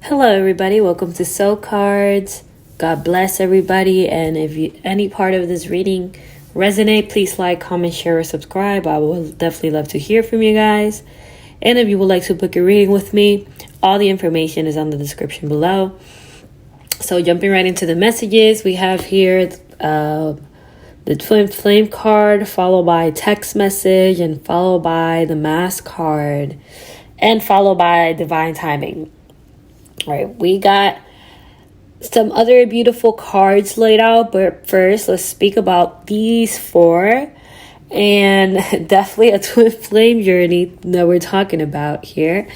Hello, everybody. Welcome to Soul Cards. God bless everybody. And if any part of this reading resonate, please like, comment, share, or subscribe. I will definitely love to hear from you guys. And if you would like to book a reading with me, all the information is on the description below. So jumping right into the messages, we have here the Twin Flame card, followed by text message, and followed by the Mass card, and followed by Divine Timing. All right, we got some other beautiful cards laid out, but first let's speak about these four, and definitely a twin flame journey that we're talking about here,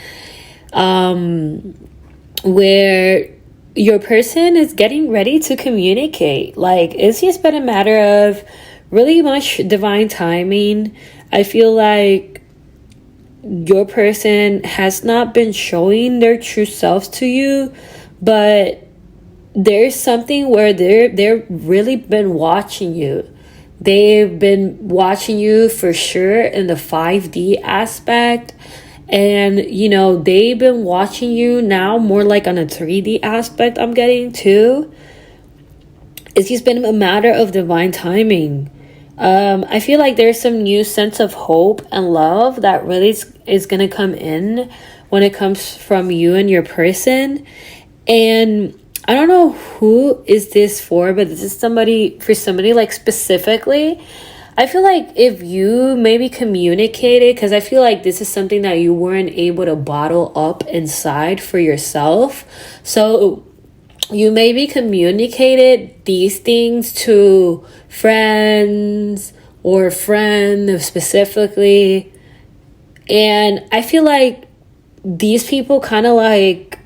where your person is getting ready to communicate. Like, it's just been a matter of really much divine timing. I feel like your person has not been showing their true selves to you, but there's something where they're really been watching you. They've been watching you for sure in the 5D aspect, and they've been watching you now more like on a 3D aspect. I'm getting too. It's just been a matter of divine timing. I feel like there's some new sense of hope and love that really is going to come in when it comes from you and your person. And I don't know who is this for, but this is somebody like specifically. I feel like if you maybe communicated, because I feel like this is something that you weren't able to bottle up inside for yourself. So you maybe communicated these things to friends or a friend specifically. And I feel like these people kind of like,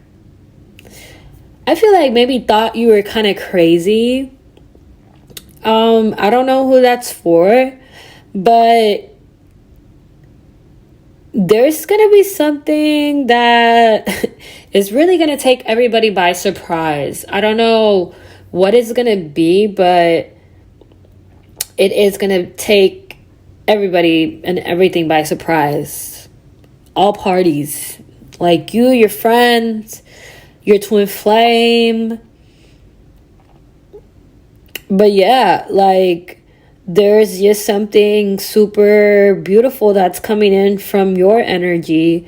I feel like maybe thought you were kind of crazy. I don't know who that's for, but there's going to be something that is really going to take everybody by surprise. I don't know what it's going to be, but it is going to take everybody and everything by surprise. All parties. Like you, your friends, your twin flame. But yeah, like there's just something super beautiful that's coming in from your energy,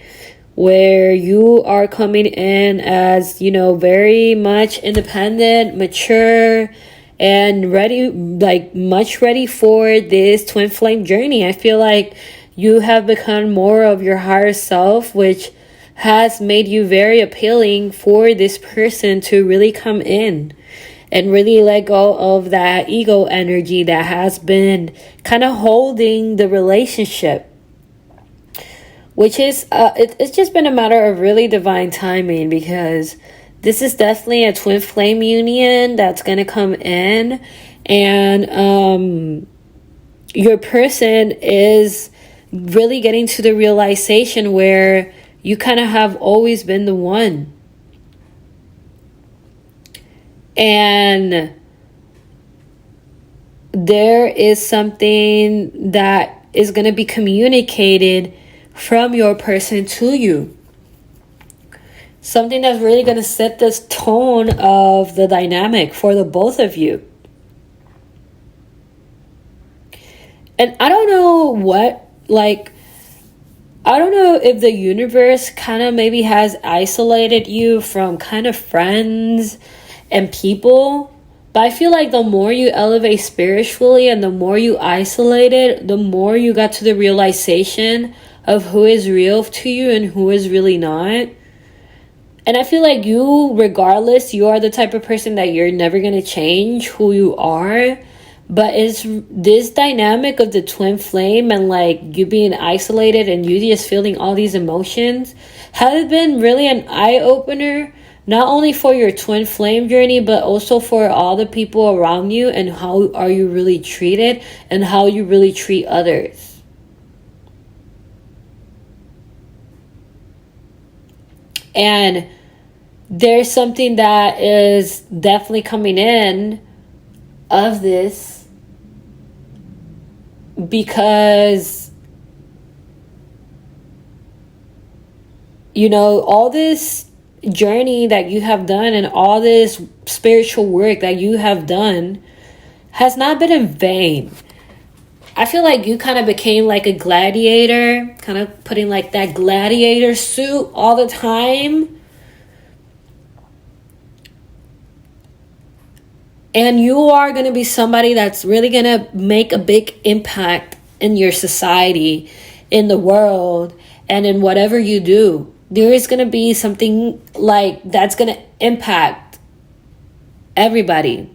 where you are coming in as, very much independent, mature, and ready, like much ready for this twin flame journey. I feel like you have become more of your higher self, which has made you very appealing for this person to really come in and really let go of that ego energy that has been kind of holding the relationship. Which is, it's just been a matter of really divine timing, because this is definitely a twin flame union that's going to come in. And your person is really getting to the realization where you kind of have always been the one. And there is something that is going to be communicated from your person to you. Something that's really going to set this tone of the dynamic for the both of you. And I don't know I don't know if the universe kind of maybe has isolated you from kind of friends and people. But I feel like the more you elevate spiritually and the more you isolate it, the more you got to the realization of who is real to you and who is really not. And I feel like you, regardless, you are the type of person that you're never going to change who you are. But it's this dynamic of the twin flame and like you being isolated and you just feeling all these emotions has been really an eye-opener, not only for your twin flame journey, but also for all the people around you and how are you really treated and how you really treat others. And there's something that is definitely coming in of this, because all this journey that you have done and all this spiritual work that you have done has not been in vain. I feel like you kind of became like a gladiator, kind of putting like that gladiator suit all the time. And you are going to be somebody that's really going to make a big impact in your society, in the world, and in whatever you do. There is going to be something like that's going to impact everybody.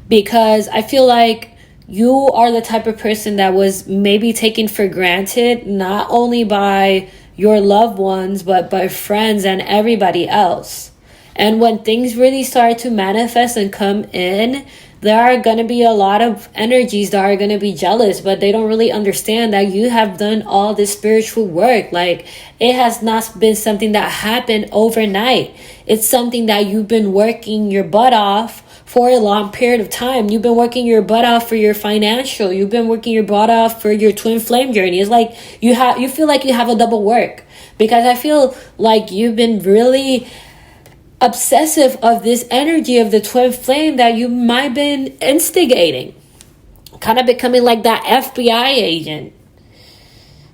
Because I feel like you are the type of person that was maybe taken for granted, not only by your loved ones, but by friends and everybody else. And when things really start to manifest and come in, there are going to be a lot of energies that are going to be jealous, but they don't really understand that you have done all this spiritual work. Like, it has not been something that happened overnight. It's something that you've been working your butt off for a long period of time. You've been working your butt off for your financial. You've been working your butt off for your twin flame journey. It's like you feel like you have a double work, because I feel like you've been really obsessive of this energy of the twin flame that you might have been instigating, kind of becoming like that FBI agent.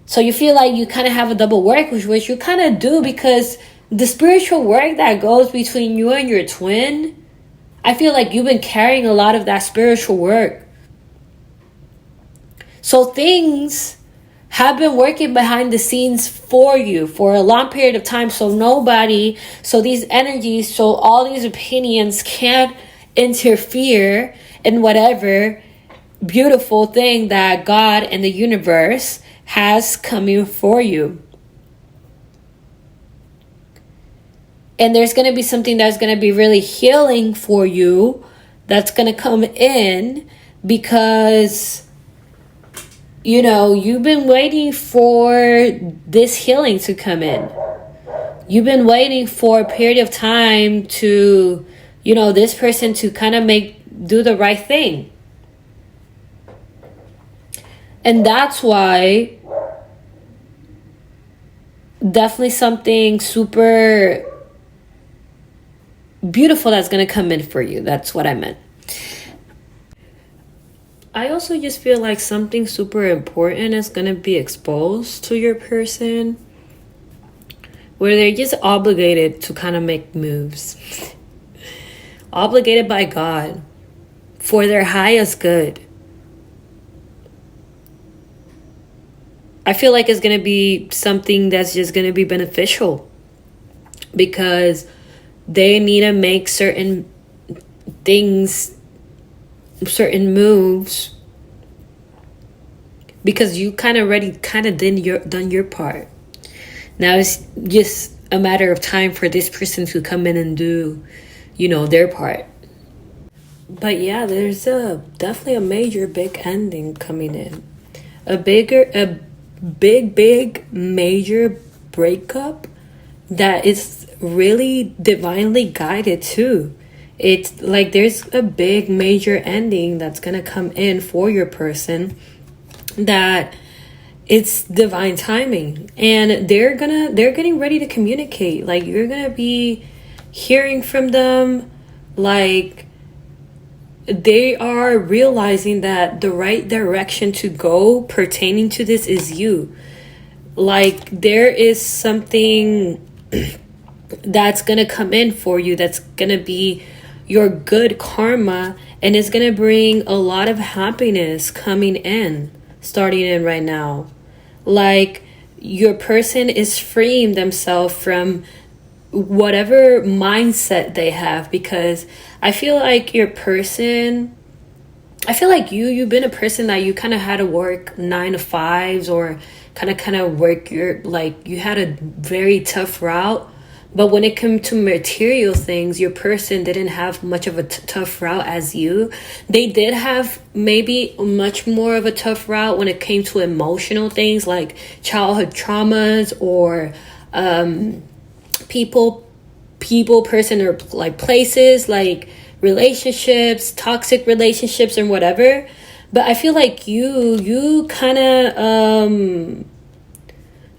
So you feel like you kind of have a double work, which you kind of do, because the spiritual work that goes between you and your twin, I feel like you've been carrying a lot of that spiritual work. So things have been working behind the scenes for you for a long period of time. So these energies, so all these opinions can't interfere in whatever beautiful thing that God and the universe has coming for you. And there's going to be something that's going to be really healing for you that's going to come in, because you've been waiting for this healing to come in. You've been waiting for a period of time to, this person to kind of do the right thing. And that's why definitely something super beautiful that's going to come in for you. That's what I meant. I also just feel like something super important is going to be exposed to your person, where they're just obligated to kind of make moves. Obligated by God for their highest good. I feel like it's going to be something that's just going to be beneficial, because they need to make certain things, certain moves, because you done your part. Now it's just a matter of time for this person to come in and do, their part. But yeah, there's definitely a major big ending coming in. A big major breakup that is really divinely guided too. It's like there's a big major ending that's gonna come in for your person, that it's divine timing, and they're getting ready to communicate. Like, you're gonna be hearing from them, like they are realizing that the right direction to go pertaining to this is you. Like, there is something that's gonna come in for you that's gonna be your good karma, and it's gonna bring a lot of happiness coming in, starting in right now. Like, your person is freeing themselves from whatever mindset they have, because I feel like you've been a person that you kind of had to work 9 to 5s, or kind of work you had a very tough route. But when it came to material things, your person didn't have much of a tough route as you. They did have maybe much more of a tough route when it came to emotional things, like childhood traumas, or person, or like places, like relationships, toxic relationships, and whatever. But I feel like you kind of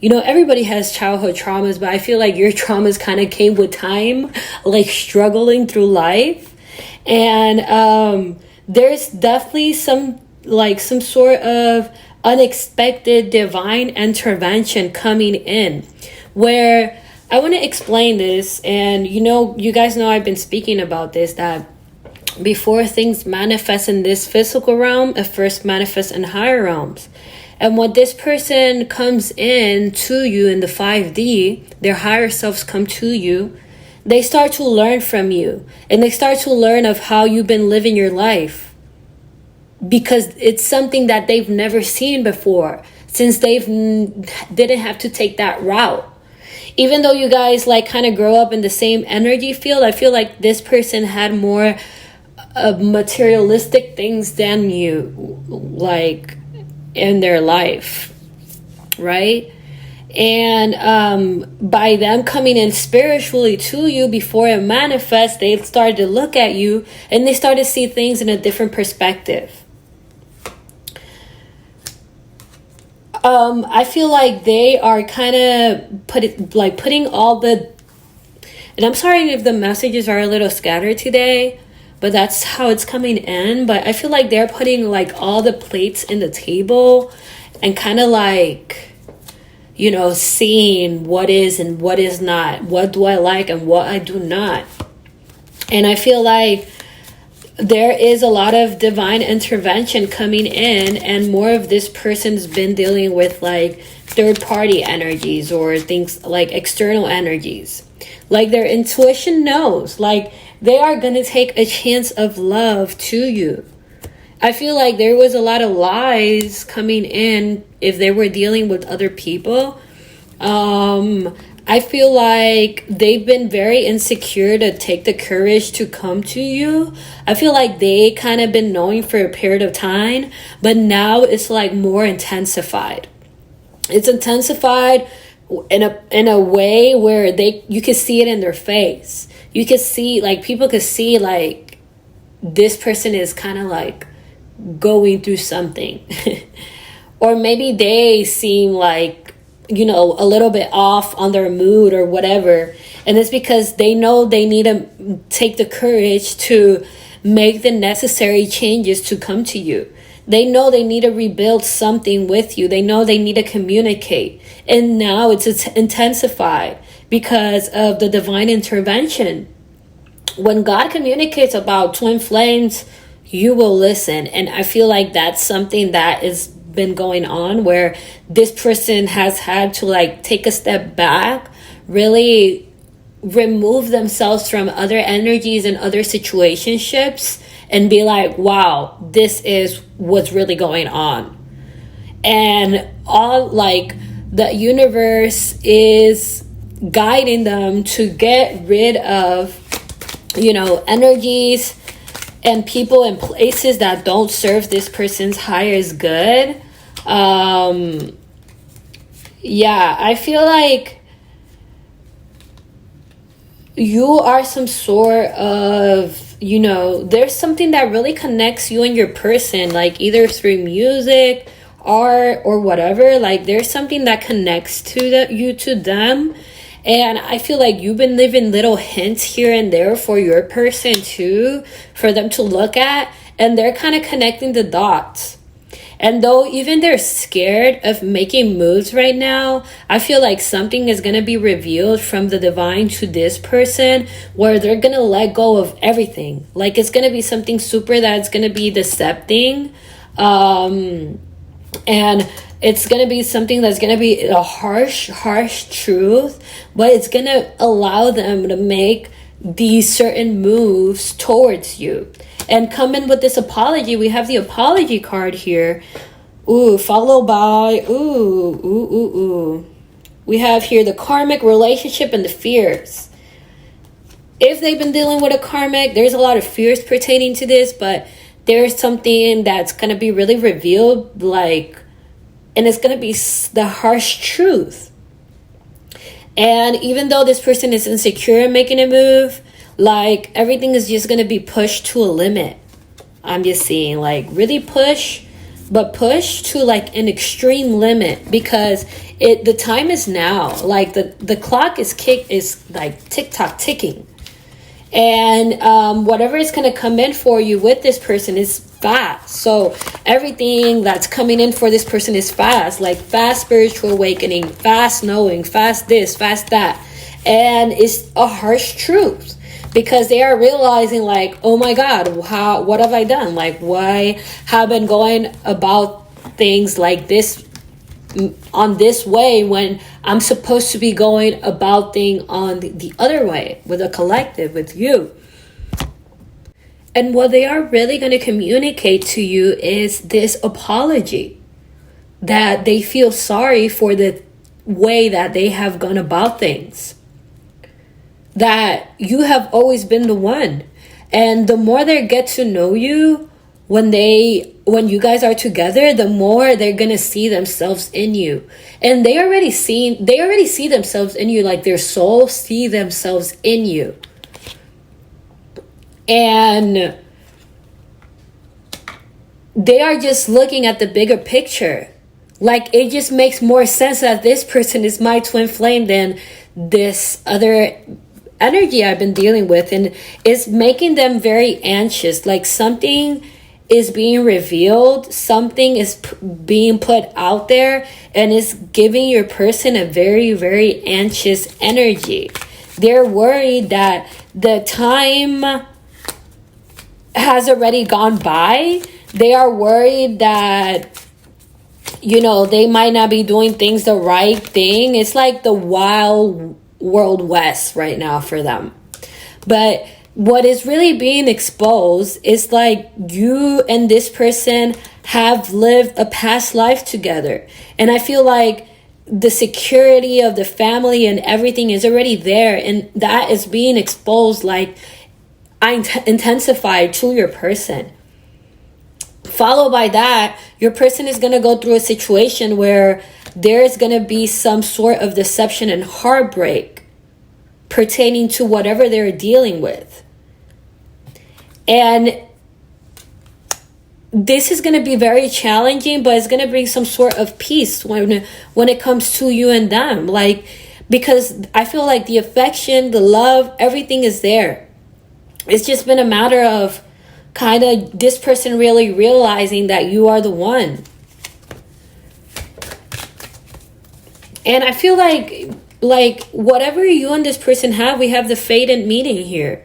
everybody has childhood traumas, but I feel like your traumas kind of came with time, like struggling through life. And there's definitely some sort of unexpected divine intervention coming in, where I want to explain this. And you guys know I've been speaking about this, that before things manifest in this physical realm, it first manifests in higher realms. And when this person comes in to you in the 5D, their higher selves come to you, they start to learn from you. And they start to learn of how you've been living your life. Because it's something that they've never seen before, since didn't have to take that route. Even though you guys kind of grow up in the same energy field, I feel like this person had more materialistic things than you, in their life, right? And by them coming in spiritually to you before it manifests, they started to look at you and they started to see things in a different perspective. I feel like they are kind of putting all the, and I'm sorry if the messages are a little scattered today, but that's how it's coming in. But I feel like they're putting all the plates in the table and kind of seeing what is and what is not, what do I like and what I do not. And I feel like there is a lot of divine intervention coming in, and more of this person's been dealing with third party energies or things like external energies. Their intuition knows, they are going to take a chance of love to you. I feel like there was a lot of lies coming in if they were dealing with other people. I feel like they've been very insecure to take the courage to come to you. I feel like they kind of been knowing for a period of time, but now it's more intensified. It's intensified in a way where you can see it in their face. You can see, people can see, this person is kind of going through something. Or maybe they seem a little bit off on their mood or whatever. And it's because they know they need to take the courage to make the necessary changes to come to you. They know they need to rebuild something with you. They know they need to communicate. And now it's intensified because of the divine intervention. When God communicates about twin flames, you will listen. And I feel like that's something that has been going on, where this person has had to take a step back, really remove themselves from other energies and other situationships, and be wow, this is what's really going on. And all the universe is guiding them to get rid of energies and people and places that don't serve this person's highest good. I feel like you are some sort of, there's something that really connects you and your person, either through music, art, or whatever. There's something that connects you to them. And I feel like you've been leaving little hints here and there for your person too, for them to look at, and they're kind of connecting the dots. And though even they're scared of making moves right now, I feel like something is going to be revealed from the divine to this person, where they're going to let go of everything. It's going to be something super that's going to be decepting. And it's going to be something that's going to be a harsh truth, but it's going to allow them to make these certain moves towards you. And come in with this apology. We have the apology card here. Followed by, we have here the karmic relationship and the fears. If they've been dealing with a karmic, there's a lot of fears pertaining to this, but there's something that's going to be really revealed, and it's going to be the harsh truth. And even though this person is insecure in making a move, everything is just going to be pushed to a limit. I'm just seeing, really push but push to like an extreme limit, because the time is now. Like the clock is like tick-tock ticking. And whatever is going to come in for you with this person is fast. So everything that's coming in for this person is fast. Like fast spiritual awakening, fast knowing, fast this, fast that. And it's a harsh truth, because they are realizing like, oh my God, what have I done? Like, why have I been going about things like this on this way when I'm supposed to be going about things on the other way, with a collective, with you? And what they are really going to communicate to you is this apology, that they feel sorry for the way that they have gone about things, that you have always been the one. And the more they get to know you, when you guys are together, the more they're gonna see themselves in you. And they already see themselves in you. Like their soul see themselves in you. And they are just looking at the bigger picture. Like it just makes more sense that this person is my twin flame than this other energy I've been dealing with. And it's making them very anxious. Like something is being revealed, something is being put out there, and it's giving your person a very, very anxious energy. They're worried that the time has already gone by. They are worried that, they might not be doing things the right thing. It's like the wild world west right now for them. But what is really being exposed is like you and this person have lived a past life together. And I feel like the security of the family and everything is already there. And that is being exposed, like intensified to your person. Followed by that, your person is going to go through a situation where there's going to be some sort of deception and heartbreak pertaining to whatever they're dealing with. And this is going to be very challenging, but it's going to bring some sort of peace when it comes to you and them. Like, because I feel like the affection, the love, everything is there. It's just been a matter of kind of this person really realizing that you are the one. And I feel like whatever you and this person have, we have the fated meeting here.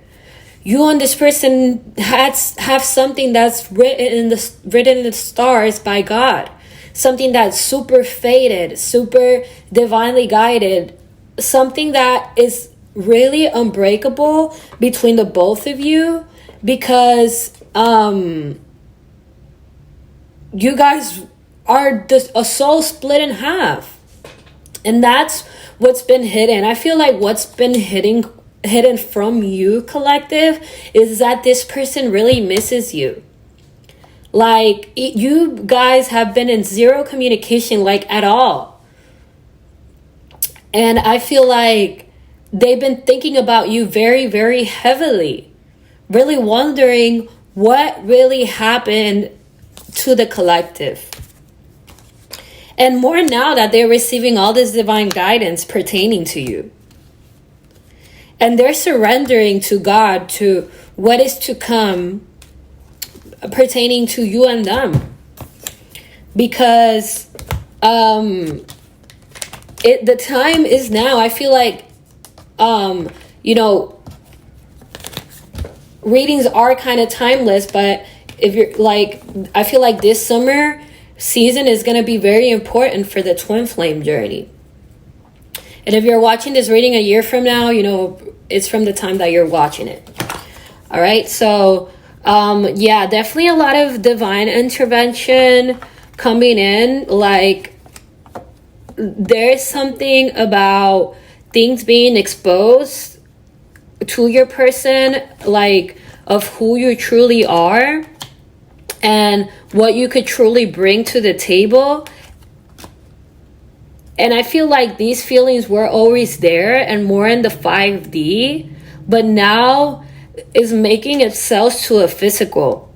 You and this person have something that's written in the stars by God. Something that's super fated, super divinely guided. Something that is really unbreakable between the both of you, because you guys are a soul split in half. And that's what's been hidden. I feel like what's been hidden from you, collective, is that this person really misses you. Like you guys have been in zero communication, like at all. And I feel like they've been thinking about you very, very heavily, really wondering what really happened to the collective. And more now that they're receiving all this divine guidance pertaining to you. And they're surrendering to God, to what is to come pertaining to you and them. Because the time is now. I feel like, readings are kind of timeless, but if you're like, I feel like this summer season is going to be very important for the twin flame journey. And if you're watching this reading a year from now, it's from the time that you're watching it. All right. So, definitely a lot of divine intervention coming in. Like, there's something about things being exposed to your person, like of who you truly are and what you could truly bring to the table. And I feel like these feelings were always there and more in the 5D, but now is making itself to a physical.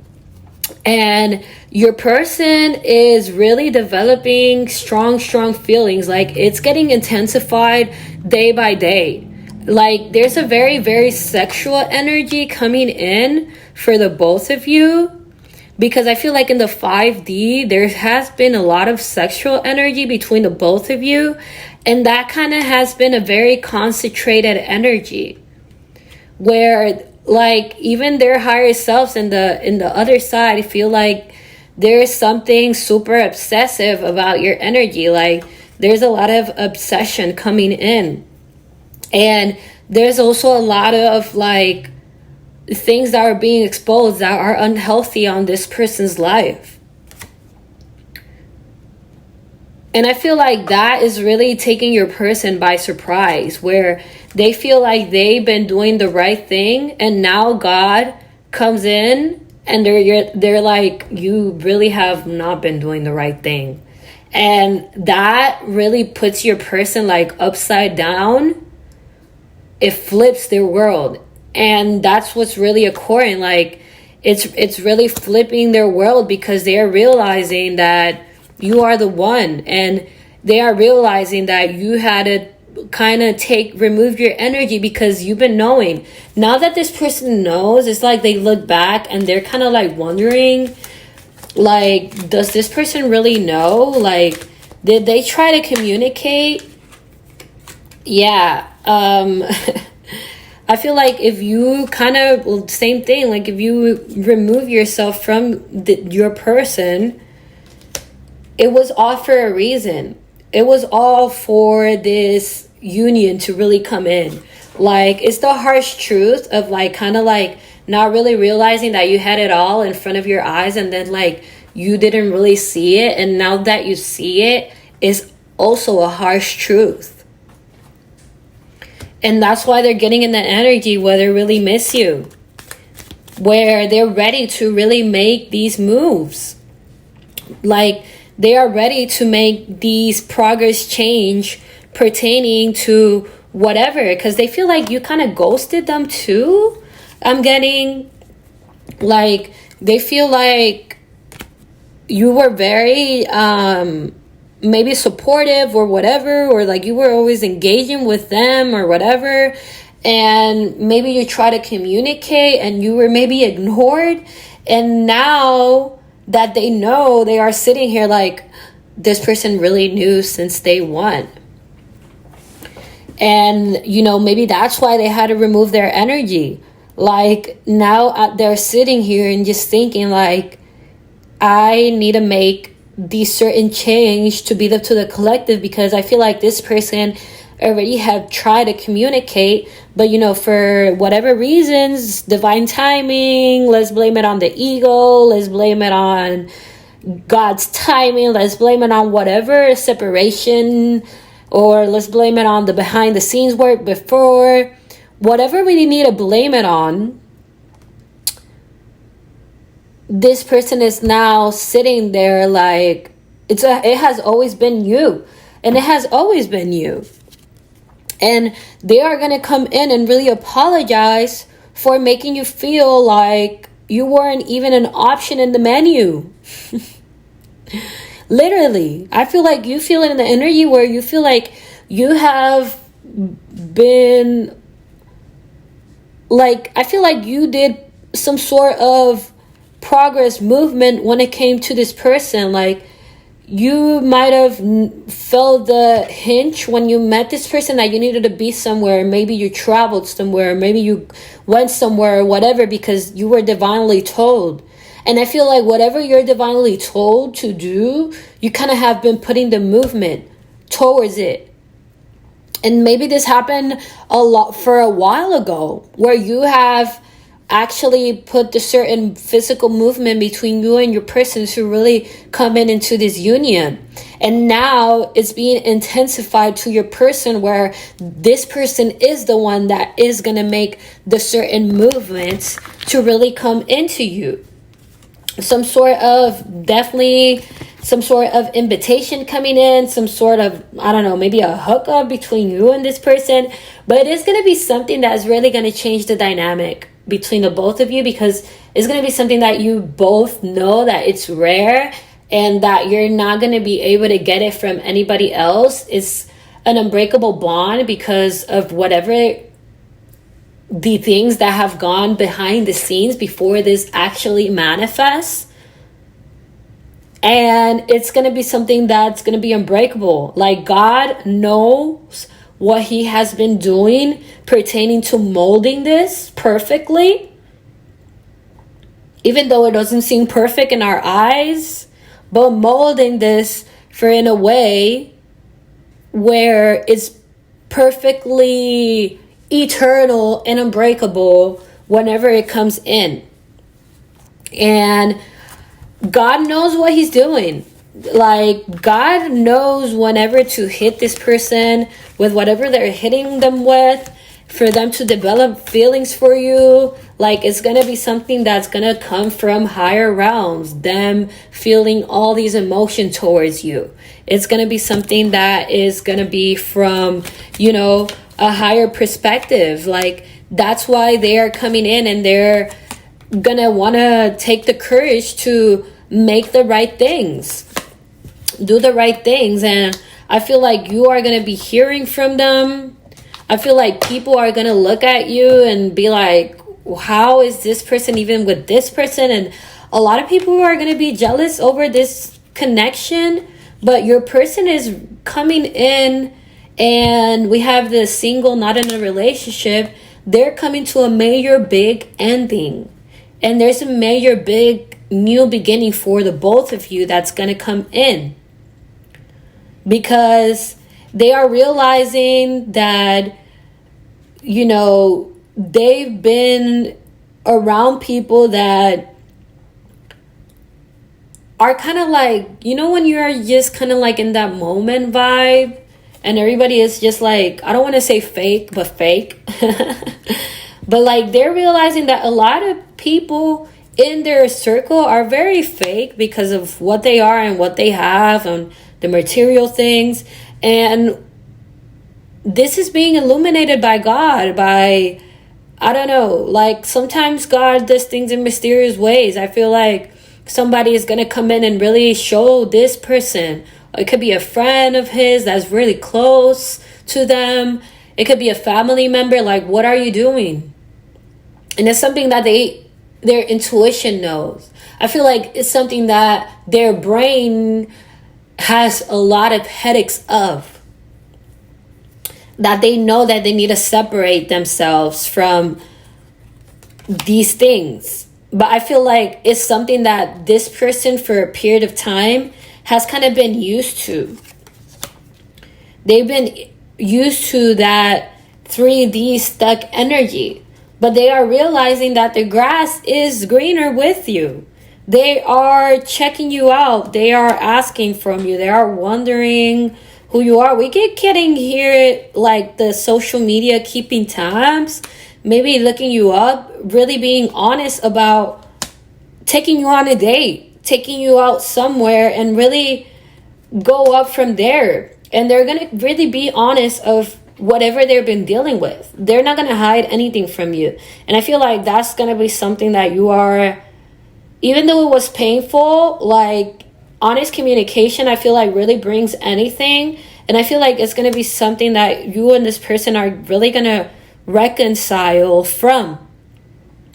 And your person is really developing strong feelings. Like, it's getting intensified day by day. Like, there's a very, very sexual energy coming in for the both of you, because I feel like in the 5D there has been a lot of sexual energy between the both of you, and that kind of has been a very concentrated energy, where like even their higher selves in the other side feel like there's something super obsessive about your energy. Like, there's a lot of obsession coming in, and there's also a lot of like things that are being exposed that are unhealthy on this person's life. And I feel like that is really taking your person by surprise, where they feel like they've been doing the right thing, and now God comes in and they're like, you really have not been doing the right thing. And that really puts your person like upside down. It flips their world. And that's what's really occurring. Like, it's really flipping their world, because they are realizing that you are the one, and they are realizing that you had to kind of remove your energy, because you've been knowing. Now that this person knows, it's like they look back and they're kind of like wondering, like, does this person really know? Like, did they try to communicate? Yeah. I feel like if you kind of, same thing, like if you remove yourself from your person, it was all for a reason. It was all for this union to really come in. Like, it's the harsh truth of like kind of like not really realizing that you had it all in front of your eyes, and then like you didn't really see it, and now that you see it, is also a harsh truth. And that's why they're getting in that energy where they really miss you, where they're ready to really make these moves. Like, they are ready to make these progress change pertaining to whatever, because they feel like you kind of ghosted them too. I'm getting like, they feel like you were very maybe supportive or whatever, or like you were always engaging with them or whatever, and maybe you try to communicate and you were maybe ignored, and now that they know, they are sitting here like, this person really knew since day one. And you know, maybe that's why they had to remove their energy. Like, now they're sitting here and just thinking like, I need to make these certain change to be to the collective, because I feel like this person already have tried to communicate, but you know, for whatever reasons, divine timing, let's blame it on the ego, let's blame it on God's timing, let's blame it on whatever, separation, or let's blame it on the behind the scenes work before, whatever we need to blame it on. This person is now sitting there like, it has always been you, and it has always been you. And they are going to come in and really apologize for making you feel like you weren't even an option in the menu. Literally, I feel like you feel it in the energy where you feel like you have been like, I feel like you did some sort of progress movement when it came to this person. Like, you might have felt the hinge when you met this person that you needed to be somewhere. Maybe you traveled somewhere, maybe you went somewhere or whatever, because you were divinely told. And I feel like whatever you're divinely told to do, you kind of have been putting the movement towards it. And maybe this happened for a while ago, where you have actually put the certain physical movement between you and your person to really come into this union. And now it's being intensified to your person, where this person is the one that is going to make the certain movements to really come into you. Some sort of invitation coming in, some sort of, I don't know, maybe a hookup between you and this person. But it is going to be something that is really going to change the dynamic, between the both of you, because it's going to be something that you both know that it's rare and that you're not going to be able to get it from anybody else. It's an unbreakable bond because of whatever the things that have gone behind the scenes before this actually manifests. And it's going to be something that's going to be unbreakable. Like, God knows what he has been doing pertaining to molding this perfectly. Even though it doesn't seem perfect in our eyes, but molding this for in a way where it's perfectly eternal and unbreakable whenever it comes in. And God knows what he's doing. Like, God knows whenever to hit this person with whatever they're hitting them with, for them to develop feelings for you. Like, it's going to be something that's going to come from higher realms, them feeling all these emotions towards you. It's going to be something that is going to be from, you know, a higher perspective. Like, that's why they are coming in, and they're going to want to take the courage to make the right things, do the right things. And I feel like you are going to be hearing from them. I feel like people are going to look at you and be like, how is this person even with this person? And a lot of people are going to be jealous over this connection, but your person is coming in, and we have the single, not in a relationship. They're coming to a major big ending, and there's a major big new beginning for the both of you that's going to come in, because they are realizing that, you know, they've been around people that are kind of like, you know, when you're just kind of like in that moment vibe, and everybody is just like, I don't want to say fake, but fake. But like, they're realizing that a lot of people in their circle are very fake because of what they are and what they have and the material things. And this is being illuminated by God, by, I don't know, like sometimes God does things in mysterious ways. I feel like somebody is going to come in and really show this person. It could be a friend of his that's really close to them. It could be a family member. Like, what are you doing? And it's something that their intuition knows. I feel like it's something that their brain has a lot of headaches of, that they know that they need to separate themselves from these things. But I feel like it's something that this person for a period of time has kind of been used to. They've been used to that 3D stuck energy. But they are realizing that the grass is greener with you. They are checking you out. They are asking from you. They are wondering who you are. We keep getting here, like the social media keeping tabs, maybe looking you up, really being honest about taking you on a date, taking you out somewhere, and really go up from there. And they're going to really be honest of whatever they've been dealing with. They're not going to hide anything from you. And I feel like that's going to be something that you are, even though it was painful, like honest communication, I feel like really brings anything. And I feel like it's going to be something that you and this person are really going to reconcile from.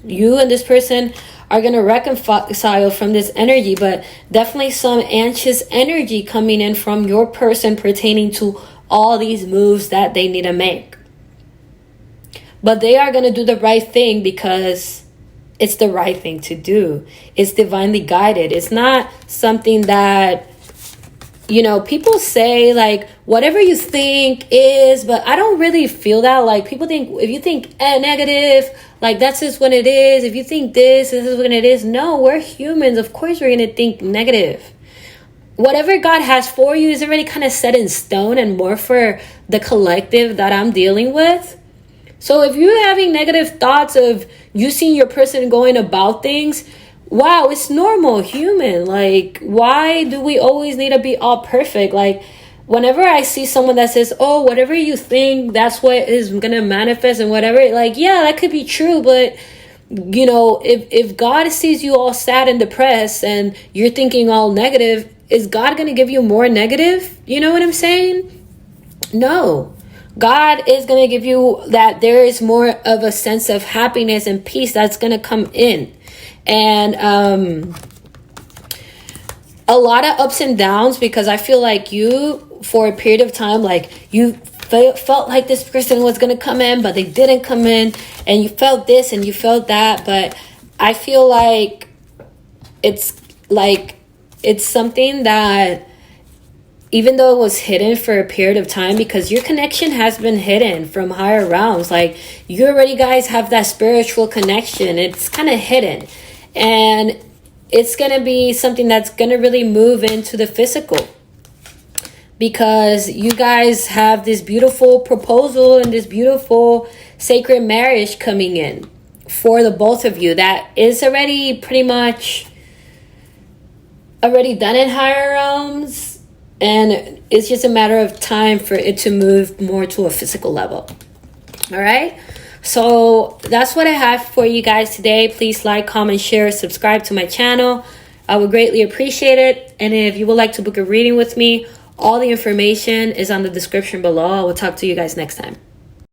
You and this person are going to reconcile from this energy, but definitely some anxious energy coming in from your person pertaining to all these moves that they need to make. But they are going to do the right thing because it's the right thing to do. It's divinely guided. It's not something that, you know, people say like whatever you think is, but I don't really feel that. Like, people think if you think negative, like that's just what it is. If you think this is what it is. No, we're humans. Of course we're going to think negative. Whatever God has for you is already kind of set in stone, and more for the collective that I'm dealing with. So if you're having negative thoughts of you seeing your person going about things, wow, it's normal, human. Like, why do we always need to be all perfect? Like, whenever I see someone that says, oh, whatever you think, that's what is going to manifest and whatever, like, yeah, that could be true, but You know, if God sees you all sad and depressed and you're thinking all negative, is God going to give you more negative? You know what I'm saying? No. God is going to give you that there is more of a sense of happiness and peace that's going to come in. And a lot of ups and downs, because I feel like you, for a period of time, like you felt like this person was going to come in, but they didn't come in, and you felt this and you felt that. But I feel like it's something that, even though it was hidden for a period of time, because your connection has been hidden from higher realms, like you already guys have that spiritual connection, it's kind of hidden, and it's going to be something that's going to really move into the physical, because you guys have this beautiful proposal and this beautiful sacred marriage coming in for the both of you that is already pretty much already done in higher realms. And it's just a matter of time for it to move more to a physical level. All right. So that's what I have for you guys today. Please like, comment, share, subscribe to my channel. I would greatly appreciate it. And if you would like to book a reading with me, all the information is on the description below. I will talk to you guys next time.